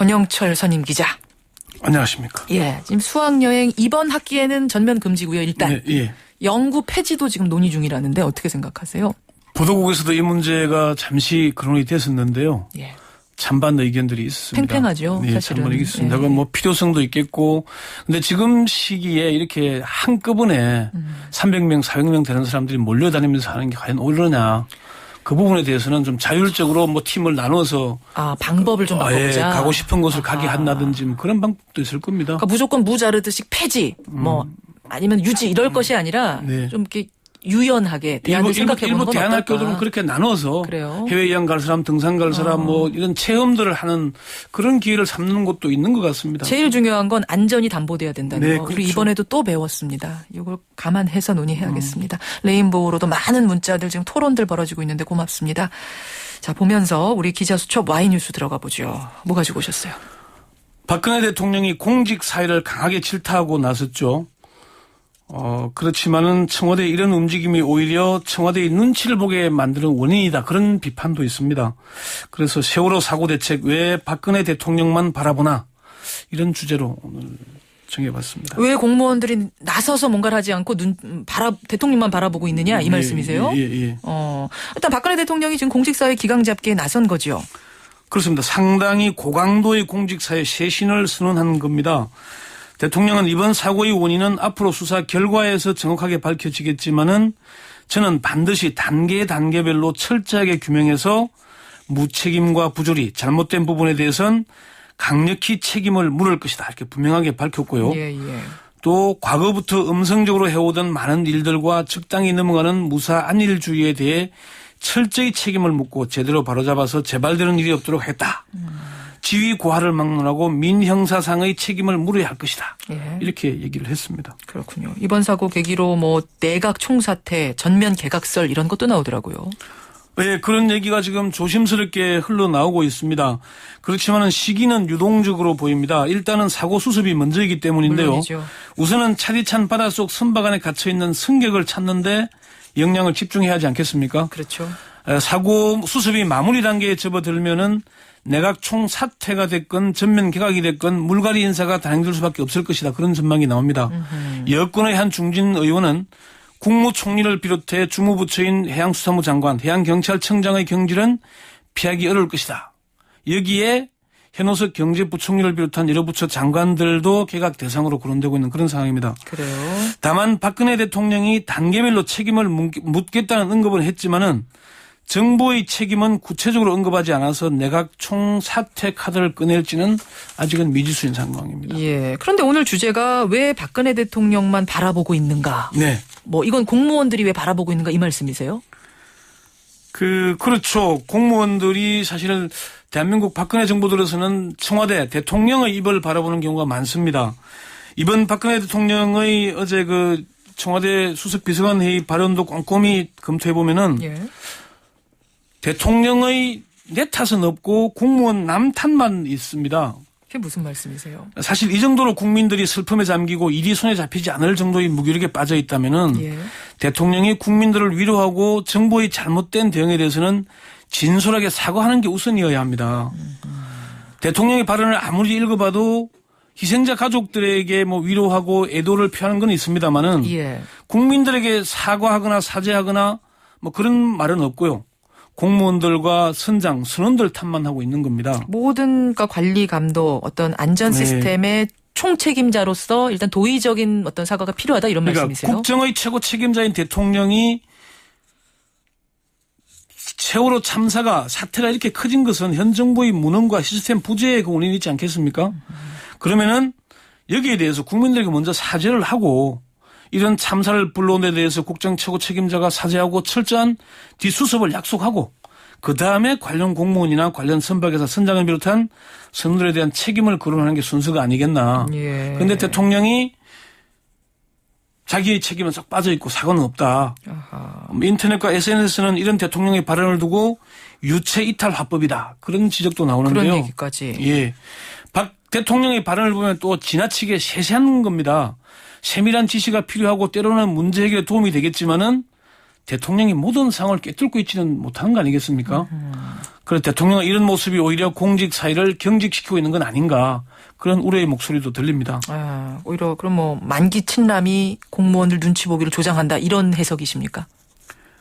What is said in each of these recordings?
권영철 선임 기자. 안녕하십니까. 예, 지금 수학여행 이번 학기에는 전면 금지고요. 일단 네, 예. 영구 폐지도 지금 논의 중이라는데 어떻게 생각하세요? 보도국에서도 이 문제가 잠시 거론이 됐었는데요. 예. 찬반 의견들이 있습니다. 팽팽하죠. 네, 사실은. 찬반이 있습니다. 예. 뭐 필요성도 있겠고, 근데 지금 시기에 이렇게 한꺼번에 300명, 400명 되는 사람들이 몰려다니면서 하는 게 과연 옳으냐. 그 부분에 대해서는 좀 자율적으로 뭐 팀을 나눠서 방법을 좀 바꿔보자. 예, 가고 싶은 곳을 가게 한다든지 뭐 그런 방법도 있을 겁니다. 그러니까 무조건 무자르듯이 폐지, 뭐 아니면 유지 이럴 것이 아니라 네. 좀 이렇게 유연하게 대안을 생각해보는 건 일부 대안학교들은 어떨까. 그렇게 나눠서 그래요? 해외여행 갈 사람, 등산 갈 사람 뭐 이런 체험들을 하는 그런 기회를 삼는 곳도 있는 것 같습니다. 제일 중요한 건 안전이 담보돼야 된다는 네, 거. 그렇죠. 그리고 이번에도 또 배웠습니다. 이걸 감안해서 논의해야겠습니다. 레인보우로도 많은 문자들 지금 토론들 벌어지고 있는데 고맙습니다. 자, 보면서 우리 기자 수첩 Y뉴스 들어가 보죠. 뭐 가지고 오셨어요? 박근혜 대통령이 공직 사회를 강하게 질타하고 나섰죠. 그렇지만은 청와대 이런 움직임이 오히려 청와대의 눈치를 보게 만드는 원인이다. 그런 비판도 있습니다. 그래서 세월호 사고 대책 왜 박근혜 대통령만 바라보나 이런 주제로 오늘 정해봤습니다. 왜 공무원들이 나서서 뭔가를 하지 않고 대통령만 바라보고 있느냐 이 말씀이세요? 예. 일단 박근혜 대통령이 지금 공직사회 기강 잡기에 나선 거죠. 그렇습니다. 상당히 고강도의 공직사회 쇄신을 선언한 겁니다. 대통령은 이번 사고의 원인은 앞으로 수사 결과에서 정확하게 밝혀지겠지만은 저는 반드시 단계별로 철저하게 규명해서 무책임과 부조리, 잘못된 부분에 대해서는 강력히 책임을 물을 것이다. 이렇게 분명하게 밝혔고요. 예. 또 과거부터 음성적으로 해오던 많은 일들과 적당히 넘어가는 무사 안일주의에 대해 철저히 책임을 묻고 제대로 바로잡아서 재발되는 일이 없도록 했다. 지위 고하를 막론하고 민형사상의 책임을 물어야 할 것이다. 예. 이렇게 얘기를 했습니다. 그렇군요. 이번 사고 계기로 뭐 내각 총사퇴, 전면 개각설 이런 것도 나오더라고요. 네, 그런 얘기가 지금 조심스럽게 흘러나오고 있습니다. 그렇지만 시기는 유동적으로 보입니다. 일단은 사고 수습이 먼저이기 때문인데요. 물론이죠. 우선은 차디찬 바닷속 선박 안에 갇혀있는 승객을 찾는데 역량을 집중해야 하지 않겠습니까? 그렇죠. 사고 수습이 마무리 단계에 접어들면은 내각 총사퇴가 됐건 전면 개각이 됐건 물갈이 인사가 단행될 수밖에 없을 것이다. 그런 전망이 나옵니다. 여권의 한 중진 의원은 국무총리를 비롯해 주무부처인 해양수산부 장관, 해양경찰청장의 경질은 피하기 어려울 것이다. 여기에 현호석 경제부총리를 비롯한 여러 부처 장관들도 개각 대상으로 거론되고 있는 그런 상황입니다. 그래요. 다만 박근혜 대통령이 단계별로 책임을 묻겠다는 언급은 했지만은 정부의 책임은 구체적으로 언급하지 않아서 내각 총사퇴 카드를 꺼낼지는 아직은 미지수인 상황입니다. 예. 그런데 오늘 주제가 왜 박근혜 대통령만 바라보고 있는가? 네. 뭐 이건 공무원들이 왜 바라보고 있는가 이 말씀이세요? 그렇죠. 공무원들이 사실은 대한민국 박근혜 정부 들어서는 청와대 대통령의 입을 바라보는 경우가 많습니다. 이번 박근혜 대통령의 어제 그 청와대 수석 비서관 회의 발언도 꼼꼼히 검토해 보면은 예. 대통령의 내 탓은 없고 공무원 남 탓만 있습니다. 그게 무슨 말씀이세요? 사실 이 정도로 국민들이 슬픔에 잠기고 일이 손에 잡히지 않을 정도의 무기력에 빠져 있다면은 예. 대통령이 국민들을 위로하고 정부의 잘못된 대응에 대해서는 진솔하게 사과하는 게 우선이어야 합니다. 대통령의 발언을 아무리 읽어봐도 희생자 가족들에게 뭐 위로하고 애도를 표하는 건 있습니다만은 예. 국민들에게 사과하거나 사죄하거나 뭐 그런 말은 없고요. 공무원들과 선장, 선원들 탓만 하고 있는 겁니다. 모든 관리 감독 어떤 안전 시스템의 총책임자로서 일단 도의적인 어떤 사과가 필요하다 이런 말씀이세요? 국정의 최고 책임자인 대통령이 세월호 참사가 사태가 이렇게 커진 것은 현 정부의 무능과 시스템 부재의 그 원인이 있지 않겠습니까? 그러면은 여기에 대해서 국민들에게 먼저 사죄를 하고 이런 참사를 불러온 데 대해서 국정 최고 책임자가 사죄하고 철저한 뒷수습을 약속하고 그다음에 관련 공무원이나 관련 선박회사 선장을 비롯한 선원들에 대한 책임을 거론하는 게 순서가 아니겠나. 그런데 대통령이 자기의 책임은 쏙 빠져있고 사과는 없다. 아하. 인터넷과 SNS는 이런 대통령의 발언을 두고 유체 이탈 화법이다. 그런 지적도 나오는데요. 그런 얘기까지. 예. 박 대통령의 발언을 보면 또 지나치게 세세한 겁니다. 세밀한 지시가 필요하고 때로는 문제 해결에 도움이 되겠지만은 대통령이 모든 상황을 꿰뚫고 있지는 못하는 거 아니겠습니까? 그래서 대통령의 이런 모습이 오히려 공직 사회를 경직시키고 있는 건 아닌가 그런 우려의 목소리도 들립니다. 오히려 그럼 뭐 만기 친남이 공무원들 눈치 보기를 조장한다 이런 해석이십니까?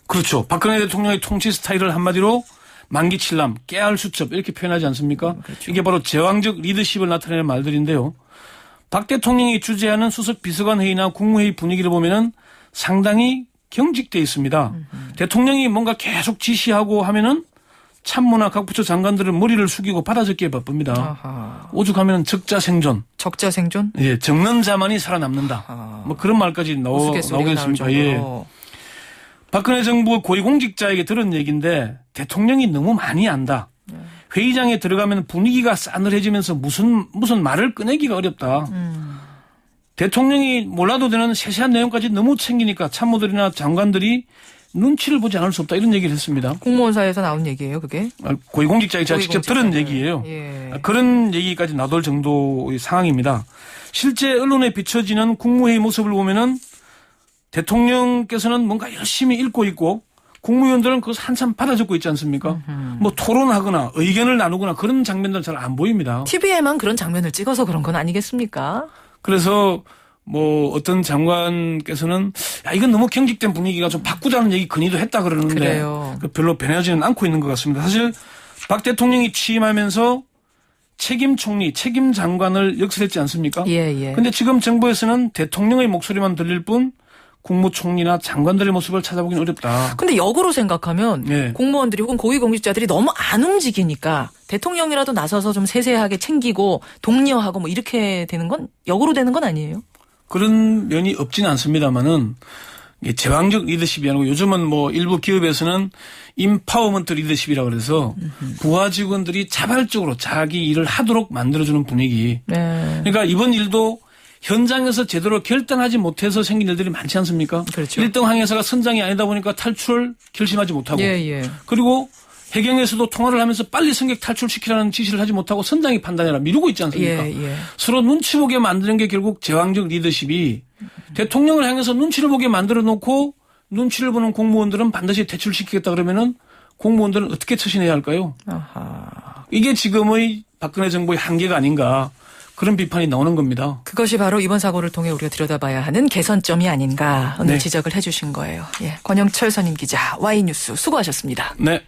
그렇죠. 박근혜 대통령의 통치 스타일을 한마디로 만기 칠남, 깨알 수첩 이렇게 표현하지 않습니까? 그렇죠. 이게 바로 제왕적 리더십을 나타내는 말들인데요. 박 대통령이 주재하는 수석 비서관 회의나 국무회의 분위기를 보면은 상당히 경직돼 있습니다. 대통령이 뭔가 계속 지시하고 하면은 참모나 각 부처 장관들은 머리를 숙이고 받아적기에 바쁩니다. 아하. 오죽하면 적자생존. 적자생존? 예, 적는 자만이 살아남는다. 아하. 뭐 그런 말까지 나오겠습니까? 예. 박근혜 정부 고위공직자에게 들은 얘기인데 대통령이 너무 많이 안다. 회의장에 들어가면 분위기가 싸늘해지면서 무슨 말을 꺼내기가 어렵다. 대통령이 몰라도 되는 세세한 내용까지 너무 챙기니까 참모들이나 장관들이 눈치를 보지 않을 수 없다 이런 얘기를 했습니다. 공무원사에서 나온 얘기예요, 그게? 고위공직자에 제가 직접 들은 얘기예요. 예. 그런 얘기까지 나돌 정도의 상황입니다. 실제 언론에 비춰지는 국무회의 모습을 보면은 대통령께서는 뭔가 열심히 읽고 있고 국무위원들은 그것을 한참 받아 적고 있지 않습니까? 뭐 토론하거나 의견을 나누거나 그런 장면들은 잘 안 보입니다. TV에만 그런 장면을 찍어서 그런 건 아니겠습니까? 그래서 뭐 어떤 장관께서는 야 이건 너무 경직된 분위기가 좀 바꾸자는 얘기 건의도 했다 그러는데 그래요. 별로 변하지는 않고 있는 것 같습니다. 사실 박 대통령이 취임하면서 책임 총리, 책임 장관을 역설했지 않습니까? 예. 근데 지금 정부에서는 대통령의 목소리만 들릴 뿐 국무총리나 장관들의 모습을 찾아보기는 어렵다. 근데 역으로 생각하면 예. 공무원들이 혹은 고위공직자들이 너무 안 움직이니까 대통령이라도 나서서 좀 세세하게 챙기고 독려하고 뭐 이렇게 되는 건 역으로 되는 건 아니에요? 그런 면이 없지는 않습니다만은 제왕적 리더십이 아니고 요즘은 뭐 일부 기업에서는 임파워먼트 리더십이라고 그래서 부하 직원들이 자발적으로 자기 일을 하도록 만들어주는 분위기. 네. 그러니까 이번 일도 현장에서 제대로 결단하지 못해서 생긴 일들이 많지 않습니까? 그렇죠. 1등 항해사가 선장이 아니다 보니까 탈출을 결심하지 못하고 예. 그리고 해경에서도 통화를 하면서 빨리 승객 탈출시키라는 지시를 하지 못하고 선장이 판단해라 미루고 있지 않습니까? 예. 서로 눈치 보게 만드는 게 결국 제왕적 리더십이 대통령을 향해서 눈치를 보게 만들어 놓고 눈치를 보는 공무원들은 반드시 퇴출시키겠다 그러면은 공무원들은 어떻게 처신해야 할까요? 아하. 이게 지금의 박근혜 정부의 한계가 아닌가 그런 비판이 나오는 겁니다. 그것이 바로 이번 사고를 통해 우리가 들여다봐야 하는 개선점이 아닌가 오늘 네. 지적을 해 주신 거예요. 예. 권영철 선임 기자, Y뉴스 수고하셨습니다. 네.